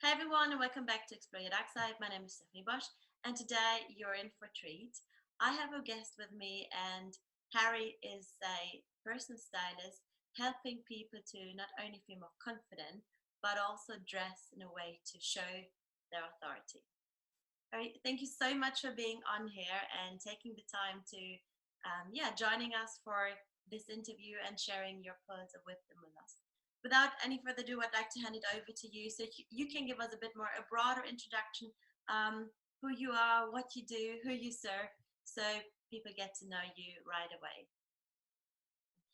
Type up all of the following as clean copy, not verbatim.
Hi everyone and welcome back to Explore Your Dark Side. My name is Stephanie Bosch and today you're in for a treat. I have a guest with me and Harry is a personal stylist helping people to not only feel more confident but also dress in a way to show their authority. Harry, thank you so much for being on here and taking the time to joining us for this interview and sharing your pearls of wisdom with us. Without any further ado, I'd like to hand it over to you so you can give us a bit more, a broader introduction, who you are, what you do, who you serve, so people get to know you right away.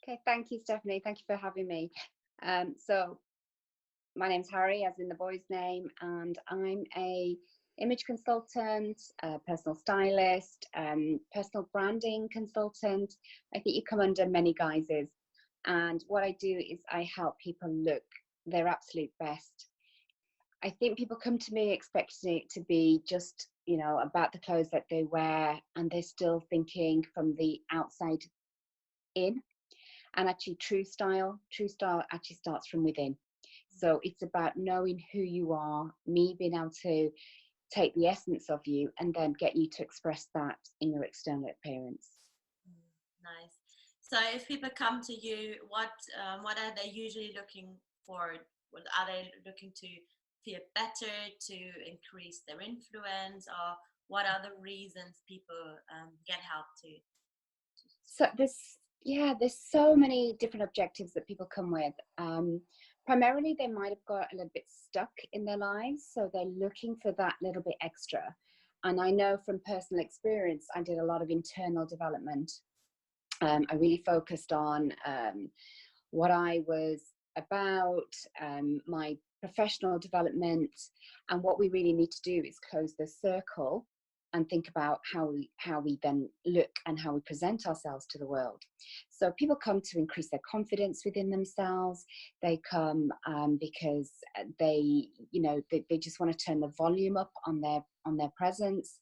Okay, thank you, Stephanie. Thank you for having me. So my name's Harry, as in the boy's name, and I'm a image consultant, personal stylist, personal branding consultant. I think you come under many guises. And what I do is I help people look their absolute best. I think people come to me expecting it to be just, about the clothes that they wear, and they're still thinking from the outside in. And actually, true style actually starts from within. So it's about knowing who you are, me being able to take the essence of you and then get you to express that in your external appearance. Nice. So if people come to you, what are they usually looking for? What are they looking to feel better, to increase their influence, or what are the reasons people get help to? So there's so many different objectives that people come with. Primarily, they might have got a little bit stuck in their lives, so they're looking for that little bit extra. And I know from personal experience, I did a lot of internal development. I really focused on what I was about, my professional development, and what we really need to do is close the circle and think about how we then look and how we present ourselves to the world. So people come to increase their confidence within themselves. They come because they just want to turn the volume up on their presence.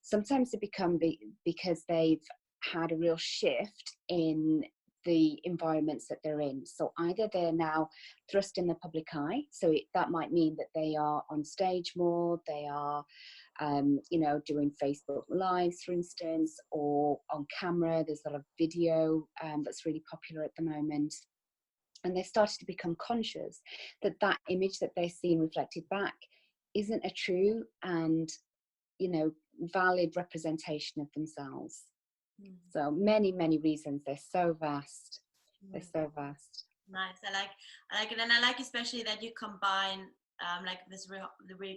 Sometimes they become because they've had a real shift in the environments that they're in. So either they're now thrust in the public eye, so that might mean that they are on stage more, they are doing Facebook Lives, for instance, or on camera. There's a lot of video that's really popular at the moment. And they started to become conscious that that image that they're seeing reflected back isn't a true and, valid representation of themselves. So many, many reasons. They're so vast. They're so vast. Nice. I like it, and I like especially that you combine the real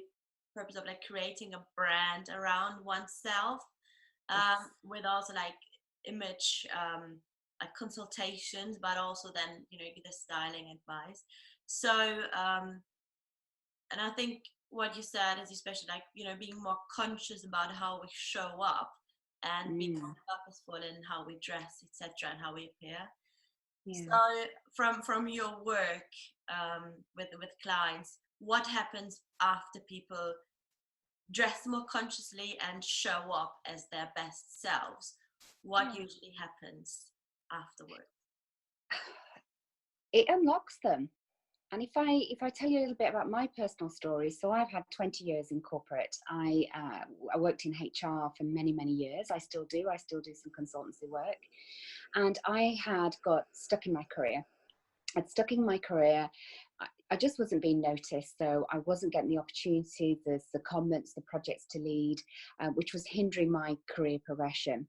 purpose of like creating a brand around oneself, with also like image like consultations, but also then the styling advice. So and I think what you said is especially like being more conscious about how we show up and be more purposeful in how we dress, etc., and how we appear. Yeah. So from your work with clients, what happens after people dress more consciously and show up as their best selves? What usually happens afterward? It unlocks them. And if I tell you a little bit about my personal story, so I've had 20 years in corporate. I worked in HR for many, many years. I still do some consultancy work. And I had got stuck in my career. I just wasn't being noticed, so I wasn't getting the opportunity, the comments, the projects to lead, which was hindering my career progression.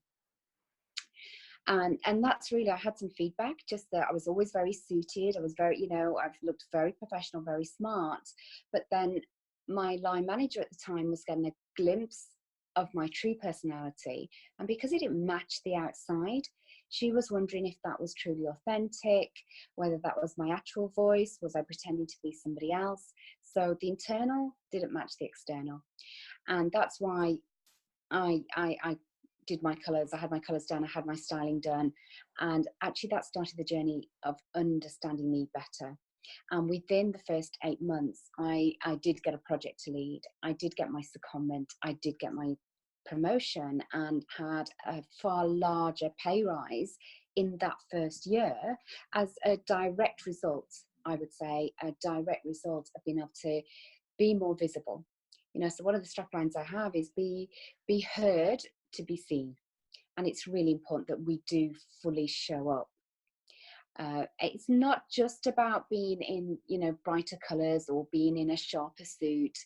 And that's really, I had some feedback, just that I was always very suited. I was very, I've looked very professional, very smart. But then my line manager at the time was getting a glimpse of my true personality. And because it didn't match the outside, she was wondering if that was truly authentic, whether that was my actual voice, was I pretending to be somebody else? So the internal didn't match the external. And that's why I did my colours. I had my colours done, I had my styling done, and actually that started the journey of understanding me better. And within the first 8 months, I did get a project to lead, I did get my secondment, I did get my promotion, and had a far larger pay rise in that first year as a direct result, I would say, a direct result of being able to be more visible. You know, so one of the strap lines I have is be heard to be seen. And it's really important that we do fully show up. It's not just about being in, you know, brighter colors or being in a sharper suit.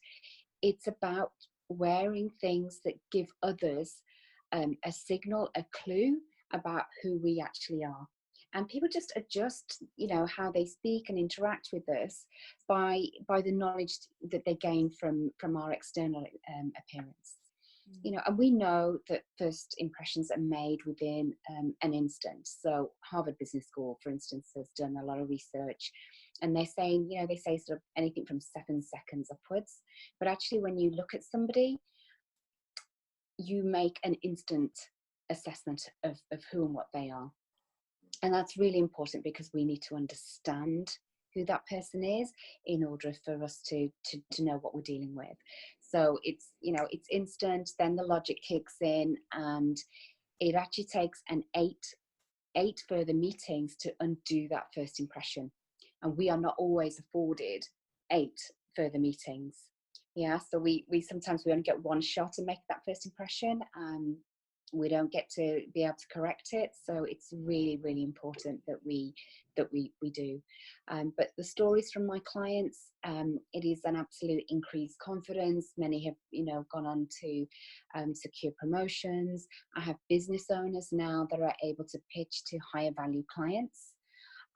It's about wearing things that give others a signal, a clue about who we actually are. And people just adjust, you know, how they speak and interact with us by the knowledge that they gain from our external appearance. You know, and we know that first impressions are made within an instant. So Harvard Business School, for instance, has done a lot of research, and they're saying, you know, they say sort of anything from 7 seconds upwards. But actually, when you look at somebody, you make an instant assessment of who and what they are. And that's really important because we need to understand who that person is in order for us to know what we're dealing with. So it's, you know, it's instant, then the logic kicks in, and it actually takes an eight further meetings to undo that first impression. And we are not always afforded 8 further meetings. Yeah, so we sometimes we only get one shot to make that first impression. We don't get to be able to correct it, so it's really, really important that we do. But the stories from my clients, it is an absolute increased confidence. Many have, you know, gone on to secure promotions. I have business owners now that are able to pitch to higher value clients.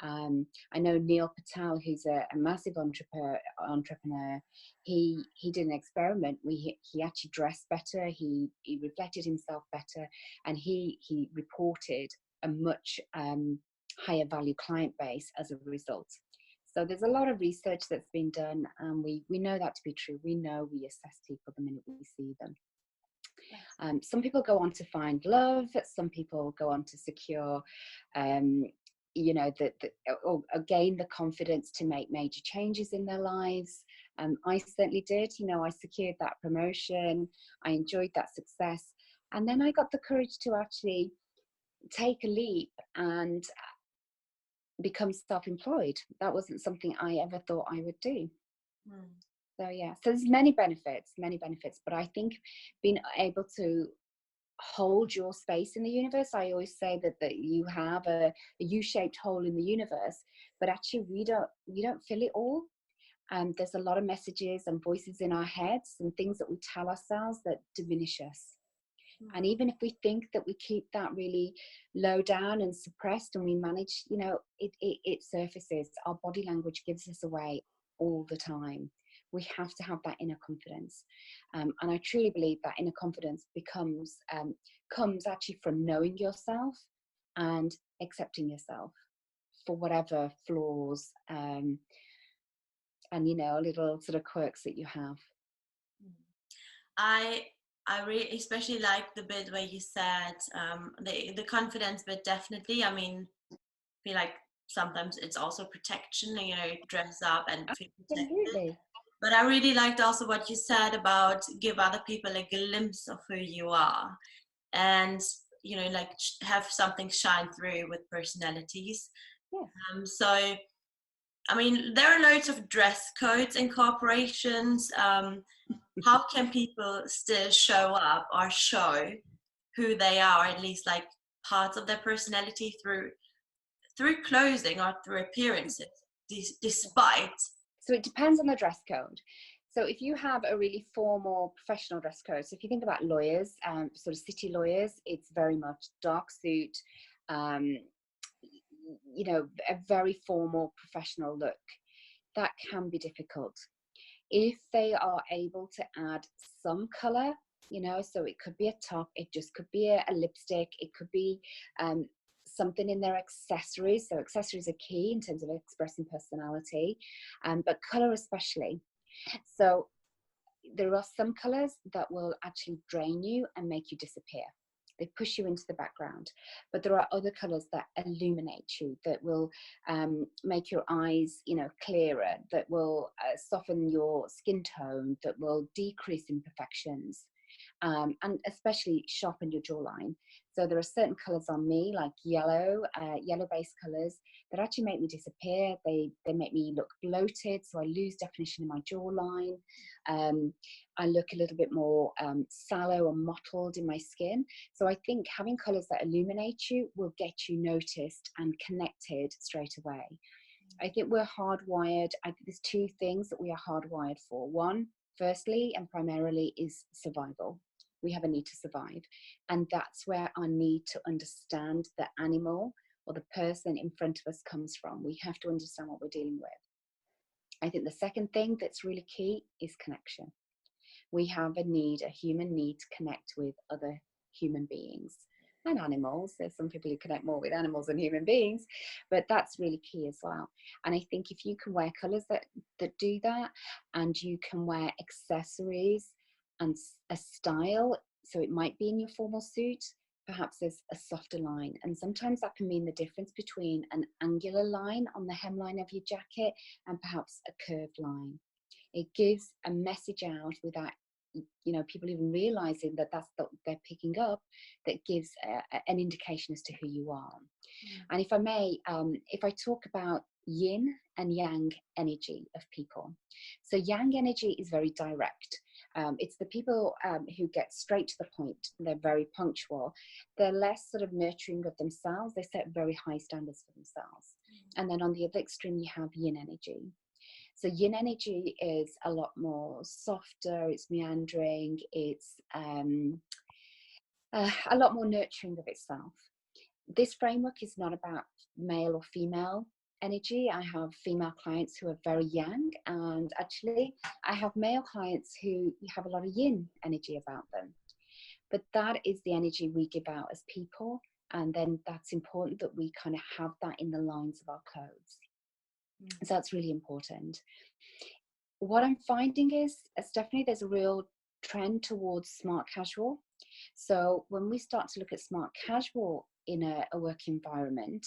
I know Neil Patel, who's a massive entrepreneur. He did an experiment. He actually dressed better. He reflected himself better, and he reported a much higher value client base as a result. So there's a lot of research that's been done, and we know that to be true. We know we assess people the minute we see them. Some people go on to find love. Some people go on to secure you know, or gain the confidence to make major changes in their lives. I certainly did. You know, I secured that promotion. I enjoyed that success. And then I got the courage to actually take a leap and become self-employed. That wasn't something I ever thought I would do. So yeah, so there's many benefits, but I think being able to hold your space in the universe. I always say that you have a U-shaped hole in the universe, but actually we don't fill it all. There's a lot of messages and voices in our heads and things that we tell ourselves that diminish us. And even if we think that we keep that really low down and suppressed and we manage, you know, it surfaces. Our body language gives us away all the time. We have to have that inner confidence. And I truly believe that inner confidence comes actually from knowing yourself and accepting yourself for whatever flaws and, you know, little sort of quirks that you have. I really especially like the bit where you said the confidence bit. Definitely, I mean, I feel like sometimes it's also protection, you know, dress up and feel protected. Absolutely. But I really liked also what you said about give other people a glimpse of who you are, and, you know, like have something shine through with personalities. Yeah. So I mean, there are loads of dress codes in corporations. How can people still show up or show who they are, at least like parts of their personality through clothing or through appearances, despite? So it depends on the dress code. So if you have a really formal professional dress code, so if you think about lawyers, sort of city lawyers, it's very much dark suit, you know, a very formal professional look. That can be difficult. If they are able to add some color, you know, so it could be a top, it just could be a lipstick, it could be something in their accessories. So accessories are key in terms of expressing personality, but color especially. So there are some colors that will actually drain you and make you disappear. They push you into the background. But there are other colors that illuminate you, that will make your eyes, you know, clearer, that will soften your skin tone, that will decrease imperfections. and especially sharpen your jawline. So there are certain colors on me, like yellow, yellow-based colors, that actually make me disappear. They make me look bloated, so I lose definition in my jawline. I look a little bit more sallow and mottled in my skin. So I think having colors that illuminate you will get you noticed and connected straight away. I think we're hardwired. I think there's two things that we are hardwired for. One, firstly and primarily, is survival. We have a need to survive. And that's where our need to understand the animal or the person in front of us comes from. We have to understand what we're dealing with. I think the second thing that's really key is connection. We have a human need to connect with other human beings and animals. There's some people who connect more with animals than human beings, but that's really key as well. And I think if you can wear colors that do that, and you can wear accessories and a style, so it might be in your formal suit, perhaps there's a softer line, and sometimes that can mean the difference between an angular line on the hemline of your jacket and perhaps a curved line. It gives a message out without, you know, people even realizing that that's what they're picking up, that gives an indication as to who you are. And if I may, if I talk about yin and yang energy of people. So yang energy is very direct. It's the people who get straight to the point. They're very punctual. They're less sort of nurturing of themselves. They set very high standards for themselves. And then on the other extreme, you have yin energy. So yin energy is a lot more softer, it's meandering, it's a lot more nurturing of itself. This framework is not about male or female energy. I have female clients who are very yang, and actually I have male clients who have a lot of yin energy about them. But that is the energy we give out as people, and then that's important that we kind of have that in the lines of our clothes. So that's really important. What I'm finding is, Stephanie, there's a real trend towards smart casual. So when we start to look at smart casual in a work environment,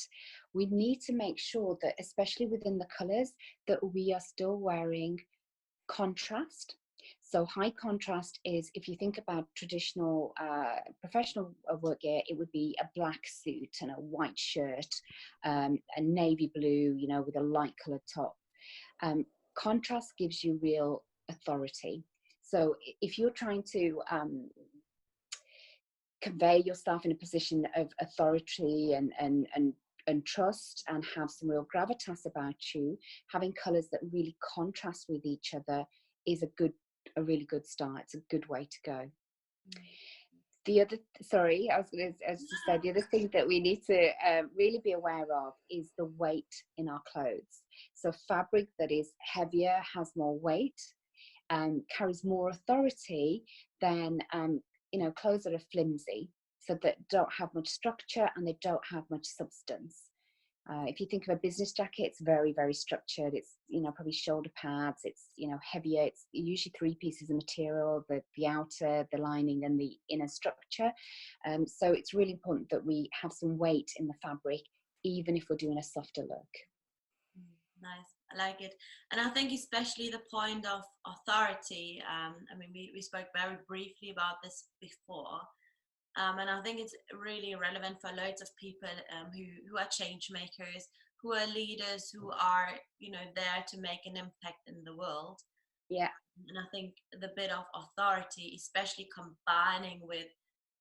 we need to make sure that, especially within the colors, that we are still wearing contrast. So high contrast is, if you think about traditional professional work gear, it would be a black suit and a white shirt, a navy blue, you know, with a light colored top. Contrast gives you real authority. So if you're trying to convey yourself in a position of authority and trust, and have some real gravitas about you, having colors that really contrast with each other is a really good start. It's a good way to go. The other, sorry, I was going to say, the other thing that we need to really be aware of is the weight in our clothes. So fabric that is heavier, has more weight, carries more authority than you know, clothes that are flimsy, so that don't have much structure and they don't have much substance. If you think of a business jacket, it's very, very structured. It's, you know, probably shoulder pads. It's, you know, heavier. It's usually 3 pieces of material: the outer, the lining, and the inner structure. So it's really important that we have some weight in the fabric, even if we're doing a softer look. Nice, I like it. And I think especially the point of authority, I mean, we spoke very briefly about this before, and I think it's really relevant for loads of people who are change makers, who are leaders, who are, you know, there to make an impact in the world. Yeah. And I think the bit of authority, especially combining with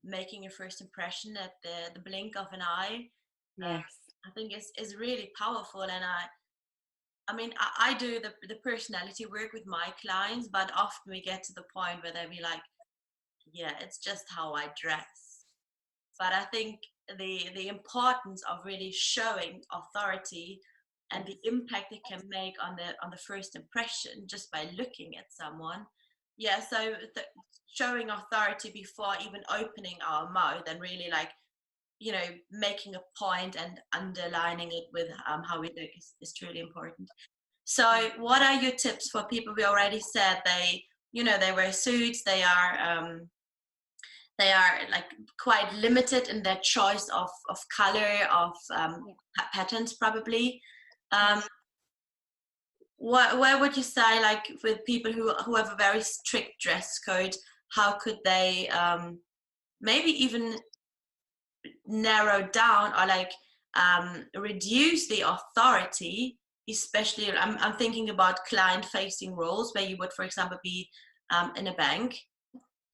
making a first impression at the blink of an eye, Yes. I think is really powerful. And I mean, I do the personality work with my clients, but often we get to the point where they'll be like, yeah, it's just how I dress. But I think the importance of really showing authority and the impact it can make on the first impression just by looking at someone. Yeah, so showing authority before even opening our mouth, and really, like, you know, making a point and underlining it with how we look is truly important. So what are your tips for people? We already said they, you know, they wear suits, they are like quite limited in their choice of color, of patterns probably. Where would you say, like, with people who have a very strict dress code, how could they maybe even narrow down or like reduce the authority, especially I'm thinking about client facing roles where you would, for example, be in a bank.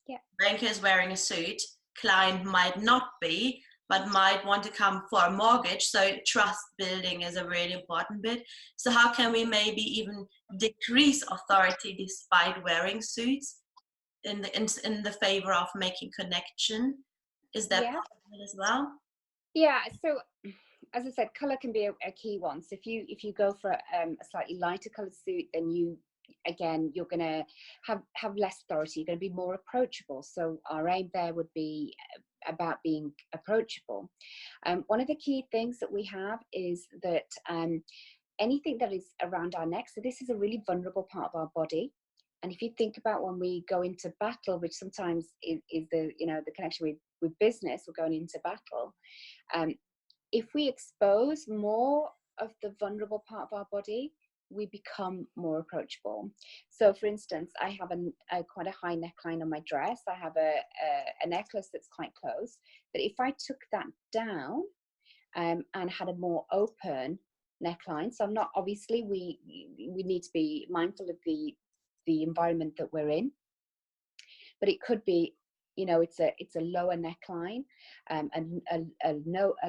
Yeah. Banker is wearing a suit, client might not be, but might want to come for a mortgage. So trust building is a really important bit. So how can we maybe even decrease authority despite wearing suits in the favor of making connection? Is that Yeah. possible as well? Yeah. So as I said, color can be a key one. So if you go for a slightly lighter colored suit, then you're going to have less authority. You're going to be more approachable. So our aim there would be about being approachable. One of the key things that we have is that anything that is around our neck. So this is a really vulnerable part of our body. And if you think about when we go into battle, which sometimes is the the connection with business, we're going into battle. If we expose more of the vulnerable part of our body, we become more approachable. So for instance, I have a quite a high neckline on my dress. I have a necklace that's quite close. But if I took that down and had a more open neckline, so I'm not, obviously we need to be mindful of the environment that we're in, but it could be, it's a lower neckline, and a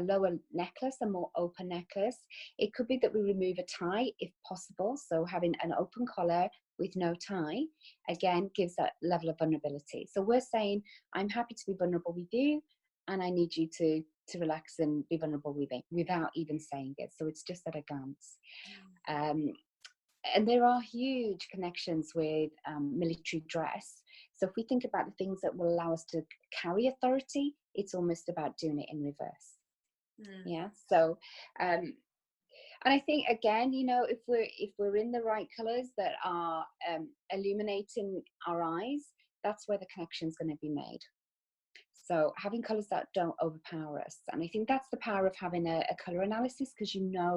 lower necklace, a more open necklace. It could be that we remove a tie if possible. So having an open collar with no tie, again, gives that level of vulnerability. So we're saying, I'm happy to be vulnerable with you, and I need you to relax and be vulnerable with me without even saying it. So it's just at a glance. And there are huge connections with military dress. So if we think about the things that will allow us to carry authority, it's almost about doing it in reverse. Yeah. So, and I think again, if we're in the right colors that are illuminating our eyes, that's where the connection is going to be made. So having colors that don't overpower us. And I think that's the power of having a color analysis, because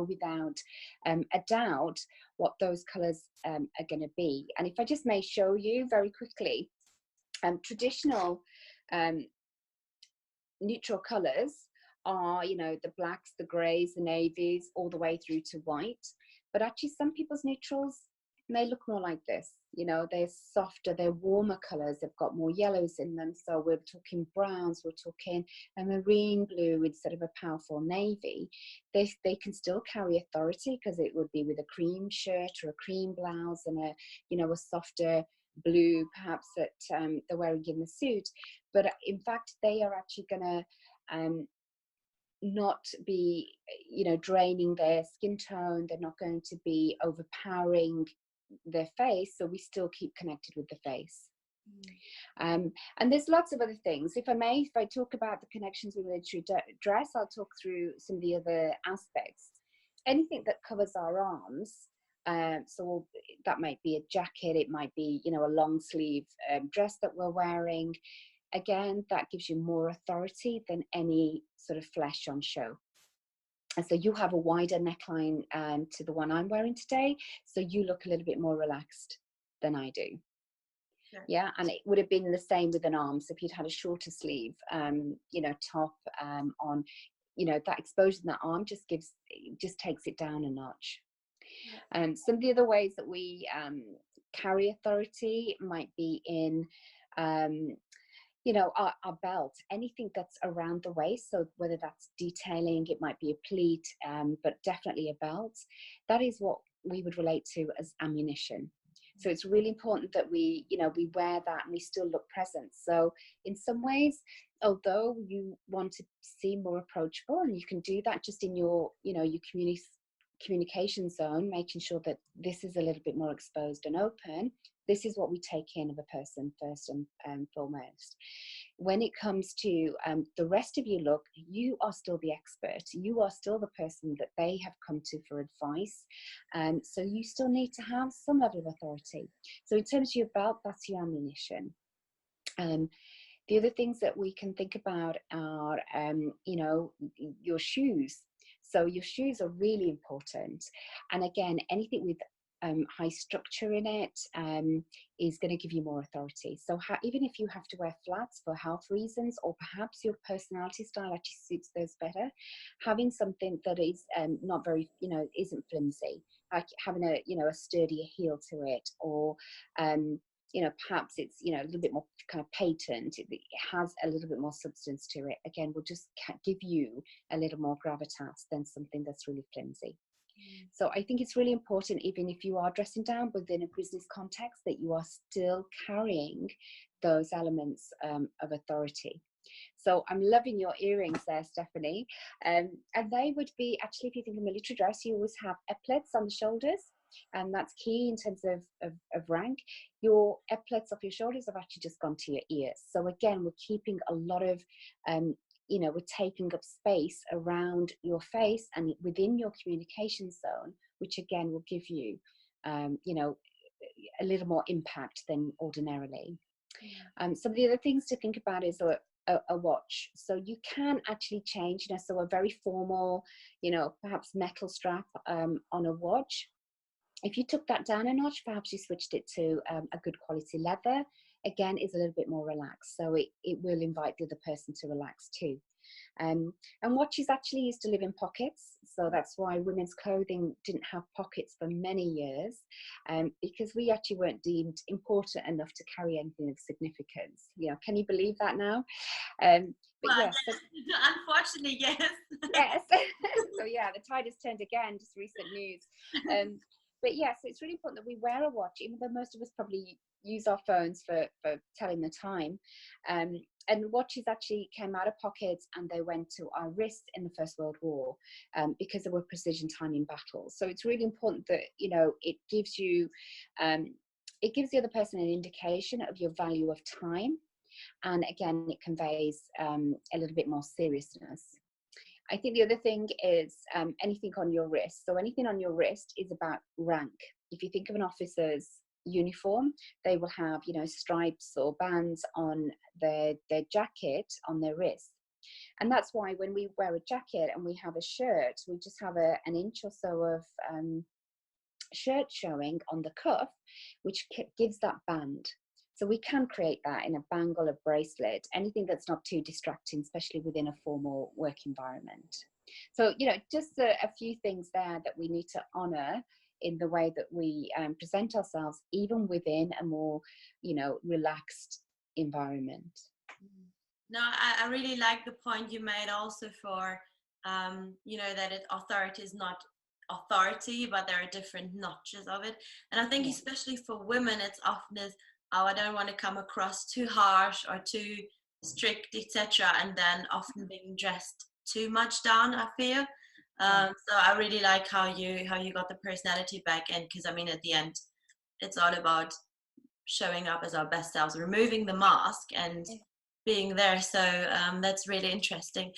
without a doubt what those colors are going to be. And if I just may show you very quickly, traditional neutral colors are, the blacks, the grays, the navies, all the way through to white. But actually some people's neutrals may look more like this. They're softer, they're warmer colors, they've got more yellows in them. So we're talking browns, we're talking a marine blue instead of a powerful navy. They can still carry authority, because it would be with a cream shirt or a cream blouse and a softer blue perhaps that they're wearing in the suit. But in fact, they are actually going to not be, draining their skin tone. They're not going to be overpowering their face, so we still keep connected with the face. And there's lots of other things. If I talk about the connections with military dress, I'll talk through some of the other aspects. Anything that covers our arms, so that might be a jacket, it might be, a long sleeve dress that we're wearing. Again, that gives you more authority than any sort of flesh on show. And so you have a wider neckline to the one I'm wearing today, so you look a little bit more relaxed than I do. Sure. Yeah, and it would have been the same with an arm. So if you'd had a shorter sleeve, top on, that exposure in that arm just takes it down a notch. Yeah. Some of the other ways that we carry authority might be in our belt, anything that's around the waist. So whether that's detailing, it might be a pleat, but definitely a belt. That is what we would relate to as ammunition. So it's really important that we wear that and we still look present. So in some ways, although you want to seem more approachable, and you can do that just in your, your communication zone, making sure that this is a little bit more exposed and open. This is what we take in of a person first and foremost. When it comes to the rest of your look, you are still the expert. You are still the person that they have come to for advice. So you still need to have some level of authority. So in terms of your belt, that's your ammunition. The other things that we can think about are, your shoes. So your shoes are really important. And again, anything with high structure in it, is going to give you more authority. So even if you have to wear flats for health reasons, or perhaps your personality style actually suits those better, having something that is not very, isn't flimsy, like having a sturdier heel to it, or perhaps it's, a little bit more kind of patent, it has a little bit more substance to it, again, will just give you a little more gravitas than something that's really flimsy. So I think it's really important, even if you are dressing down within a business context, that you are still carrying those elements of authority. So I'm loving your earrings there, Stephanie. And they would be, actually, if you think of military dress, you always have epaulets on the shoulders. And that's key in terms of rank. Your epaulets off your shoulders have actually just gone to your ears. So again, we're keeping a lot of, we're taking up space around your face and within your communication zone, which again will give you, a little more impact than ordinarily. Some of the other things to think about is a watch. So you can actually change, so a very formal, perhaps metal strap on a watch. If you took that down a notch, perhaps you switched it to a good quality leather, again, is a little bit more relaxed. So it will invite the other person to relax too. And watches actually used to live in pockets. So that's why women's clothing didn't have pockets for many years, because we actually weren't deemed important enough to carry anything of significance. Can you believe that now? But well, yes, yes. Unfortunately, yes. Yes. So yeah, the tide has turned again, just recent news. But yes, it's really important that we wear a watch, even though most of us probably use our phones for telling the time. And watches actually came out of pockets and they went to our wrists in the First World War, because there were precision timing battles. So it's really important that, it gives you, it gives the other person an indication of your value of time. And again, it conveys a little bit more seriousness. I think the other thing is anything on your wrist. So anything on your wrist is about rank. If you think of an officer's uniform, they will have, stripes or bands on their jacket on their wrist. And that's why when we wear a jacket and we have a shirt, we just have an inch or so of shirt showing on the cuff, which gives that band. So we can create that in a bangle, a bracelet, anything that's not too distracting, especially within a formal work environment. So, just a few things there that we need to honour in the way that we present ourselves, even within a more, relaxed environment. No, I really like the point you made also for, that authority is not authority, but there are different notches of it. And I think especially for women, it's often is, oh, I don't want to come across too harsh or too strict, etc. And then often being dressed too much down, I feel. So I really like how you got the personality back in, because I mean, at the end, it's all about showing up as our best selves, removing the mask and being there. So that's really interesting.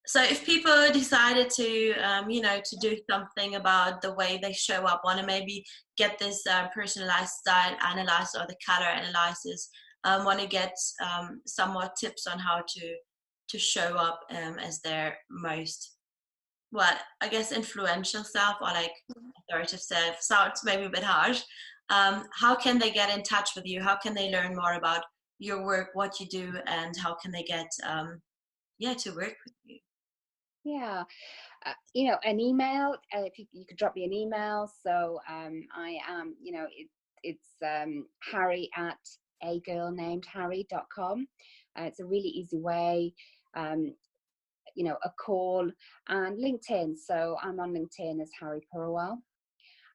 So if people decided to, to do something about the way they show up, want to maybe get this personalized style analyzed or the color analysis, want to get some more tips on how to show up as their most, I guess influential self, or like authoritative self, sounds maybe a bit harsh. How can they get in touch with you? How can they learn more about your work, what you do, and how can they get to work with you? Yeah, an email, if you could drop me an email. So I am, it's Harry at agirlnamedharry.com. It's a really easy way, a call, and LinkedIn. So I'm on LinkedIn as Harry Purwell.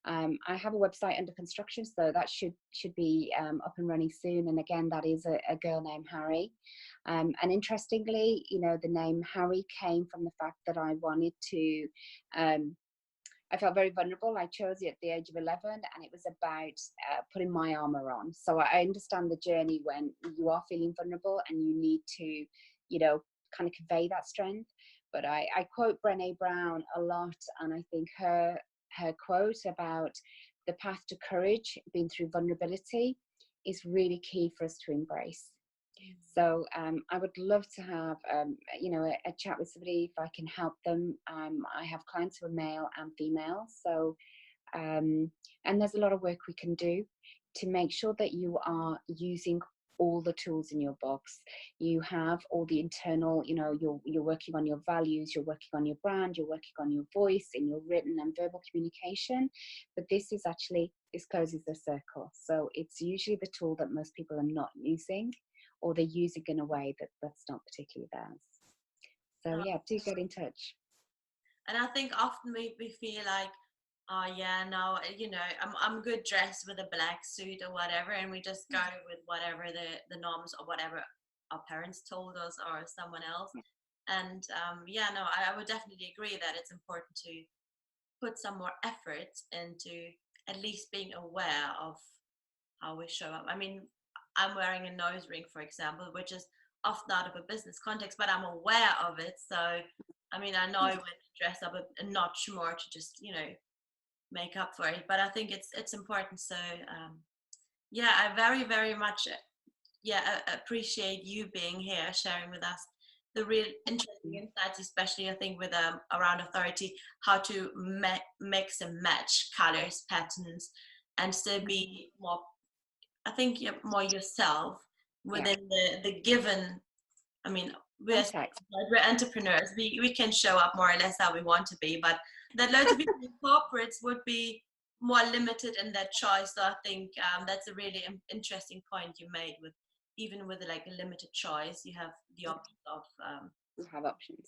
I have a website under construction, so that should be up and running soon. And again, that is a girl named Harry. And interestingly, the name Harry came from the fact that I wanted to, I felt very vulnerable. I chose it at the age of 11, and it was about putting my armor on. So I understand the journey when you are feeling vulnerable and you need to, kind of convey that strength. But I quote Brené Brown a lot, and I think her quote about the path to courage being through vulnerability is really key for us to embrace. So I would love to have a chat with somebody if I can help them. I have clients who are male and female, so And there's a lot of work we can do to make sure that you are using all the tools in your box. You have all the internal, you're working on your values, you're working on your brand, you're working on your voice in your written and verbal communication. But this closes the circle. So it's usually the tool that most people are not using, or they're using in a way that's not particularly theirs. So yeah, do get in touch. And I think often we feel like, oh yeah, no, I'm good dressed with a black suit or whatever, and we just go with whatever the norms or whatever our parents told us or someone else. And I would definitely agree that it's important to put some more effort into at least being aware of how we show up. I mean, I'm wearing a nose ring, for example, which is often out of a business context, but I'm aware of it. So, I mean, I know when to dress up a notch more to just, make up for it. But I think it's important. So, I very, very much, appreciate you being here, sharing with us the real interesting insights, especially I think with around authority, how to mix and match colors, patterns, and still be more, I think, more yourself within the given. I mean, we're entrepreneurs. We can show up more or less how we want to be, but that loads of people in corporates would be more limited in their choice. So I think that's a really interesting point you made. With even with like a limited choice, you have the option of you have options.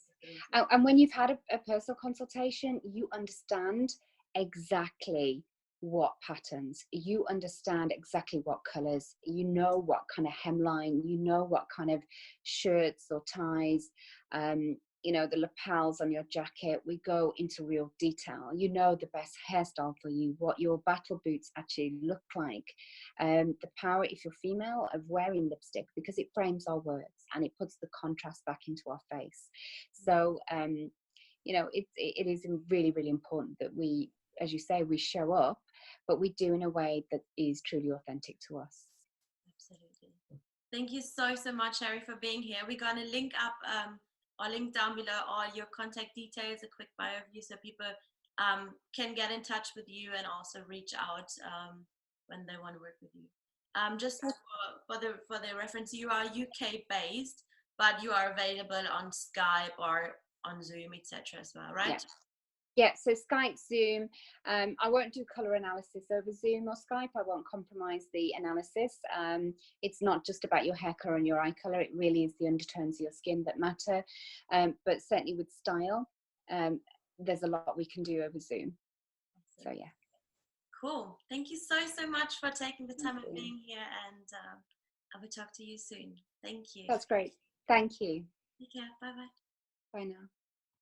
And when you've had a personal consultation, you understand exactly what patterns, you understand exactly what colors, you know what kind of hemline, you know what kind of shirts or ties, the lapels on your jacket. We go into real detail. You know the best hairstyle for you, what your battle boots actually look like, the power, if you're female, of wearing lipstick, because it frames our words and it puts the contrast back into our face. So it is really, really important that we, as you say, we show up, but we do in a way that is truly authentic to us. Absolutely. Thank you so much, Harry, for being here. We're going to link up or link down below all your contact details, a quick bio of you, so people can get in touch with you and also reach out when they want to work with you. Just for the reference, you are UK based, but you are available on Skype or on Zoom, etc. as well, right? Yeah, so Skype, Zoom. I won't do color analysis over Zoom or Skype. I won't compromise the analysis. It's not just about your hair color and your eye color. It really is the undertones of your skin that matter. But certainly with style, there's a lot we can do over Zoom. So yeah. Cool. Thank you so much for taking the time of being here, and I will talk to you soon. Thank you. That's great. Thank you. Take care. Bye-bye. Bye now.